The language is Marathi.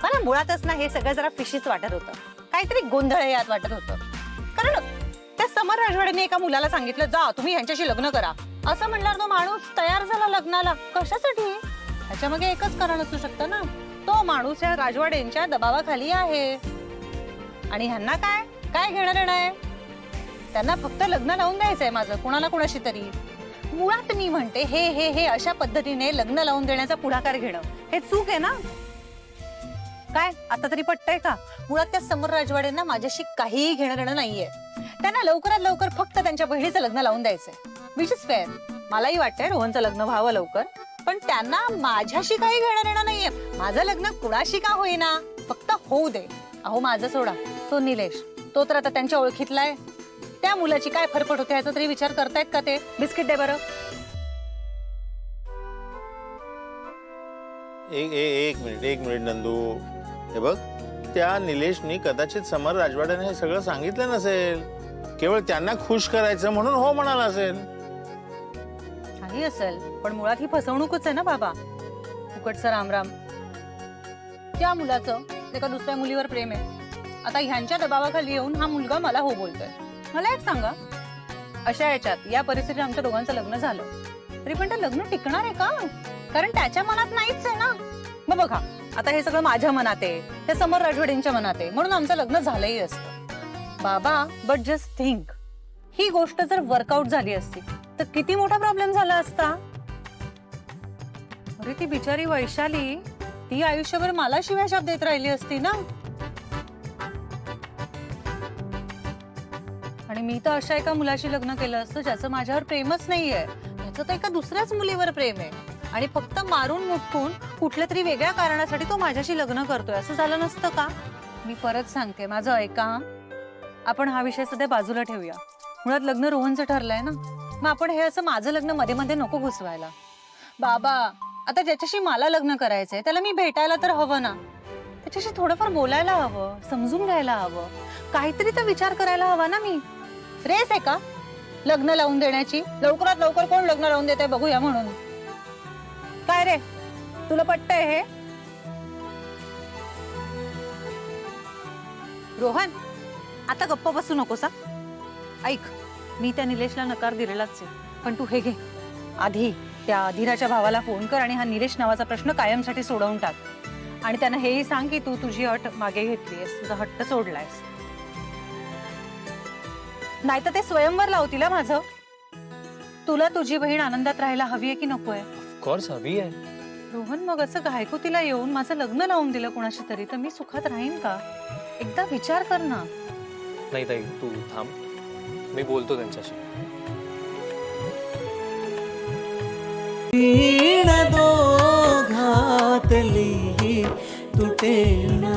मला मुळातच ना हे सगळं जरा फिशीच वाटत होतं, काहीतरी गोंधळ यात वाटत होतं. कारण त्या समर राजवाडेने एका मुलाला सांगितलं जा तुम्ही ह्यांच्याशी लग्न करा, असं म्हणल्यावर तो माणूस तयार झाला लग्नाला. कशासाठी? ह्याच्या मागे एकच कारण असू शकतं ना, तो माणूस या राजवाडेंच्या दबावाखाली आहे. आणि ह्यांना काय काय घेणं देणं आहे? त्यांना फक्त लग्न लावून द्यायचंय माझं कोणाला कोणाशी तरी. मुळात मी म्हणते हे हे हे अशा पद्धतीने लग्न लावून देण्याचा पुढाकार घेणं हे चूक आहे ना. काय आता तरी पटतंय का? मुळात त्या समर राजवाड्यांना माझ्याशी काहीही घेणं देणं नाहीये. त्यांना लवकरात लवकर फक्त त्यांच्या बहिणीचं लग्न लावून द्यायचंय, विच इज फेअर. मलाही वाटतंय रोहनचं लग्न व्हावं लवकर, पण त्यांना माझ्याशी काही घेणं देणं नाहीये. माझं लग्न कुणाशी का होईना, फक्त होऊ दे. अहो माझं सोडा, तो निलेश, तो तर आता त्यांच्या ओळखीतला आहे. त्या मुलाची काय फरफट होते याचा तरी विचार करतायत का ते? बिस्किट दे बरं. एक मिनिट नंदू, हे बघ, त्या निलेशनी कदाचित समर राजवाड्याने हे सगळं सांगितलं नसेल. केवळ त्यांना खुश करायचं म्हणून हो म्हणाला असेल. काही असेल, पण मुळात ही फसवणूकच आहे ना बाबा. फुकटचं रामराम. त्या मुलाचं एका दुसऱ्या मुलीवर प्रेम आहे. आता ह्यांच्या दबावाखाली येऊन हा मुलगा मला हो बोलतोय. मला एक सांगा, अशा याच्यात या परिस्थितीत आमच्या दोघांचं लग्न झालं तरी पण ते लग्न टिकणार आहे का? कारण त्याच्या मनात नाहीच आहे ना. मग बघा, आता हे सगळं माझ्या मनात आहे, ते समर राजवाडेंच्या मनात आहे, म्हणून आमचं लग्न झालंही असतं बाबा. बट जस्ट थिंक, ही गोष्ट जर वर्कआउट झाली असती तर किती मोठा प्रॉब्लेम झाला असता. अरे ती बिचारी वैशाली, ती आयुष्यभर मला शिव्याशाप देत राहिली असती ना. आणि मी तर अशा एका मुलाशी लग्न केलं असतं ज्याचं माझ्यावर प्रेमच नाहीये. त्याचं तर एका दुसऱ्याच मुलीवर प्रेम आहे आणि फक्त मारून मुटकून कुठल्या तरी वेगळ्या कारणासाठी तो माझ्याशी लग्न करतोय, असं झालं नसतं का? मी परत सांगते, माझं ऐका. आपण हा विषय सध्या बाजूला ठेवूया. मुळात लग्न रोहनचं ठरलंय ना, मग आपण हे असं माझं लग्न मध्ये मध्ये नको घुसवायला. बाबा, आता ज्याच्याशी मला लग्न करायचंय त्याला मी भेटायला तर हवं ना. त्याच्याशी थोडंफार बोलायला हवं, समजून घ्यायला हवं, काहीतरी तर विचार करायला हवा ना. मी रेस आहे का लग्न लावून देण्याची? लवकरात लवकर कोण लग्न लावून देते बघूया म्हणून. काय रे, तुला पटतंय हे? रोहन, आता गप्प बसू नकोस. ऐक, मी त्या निलेशला नकार दिलेलाच आहे, पण तू हे घे. आधी त्या अधीराच्या भावाला फोन कर आणि हा निलेश नावाचा प्रश्न कायमसाठी सोडवून टाक. आणि त्यांना हेही सांग की तू तुझी अट मागे घेतलीयस, तुझा हट्ट सोडलायस. नाही तर ते स्वयंवर लावतील माझं. तुला तुझी बहीण आनंदात राहायला हवी आहे की नकोय? ऑफकोर्स हवी आहे. रोहन, मग असं घायकुतीला येऊन माझं लग्न लावून दिलं कोणाशी तरी तर मी सुखात राहीन का? एकदा विचार कर ना. नाही ताई, तू थांब, मी बोलतो त्यांच्याशी. दो घातली तुटे ना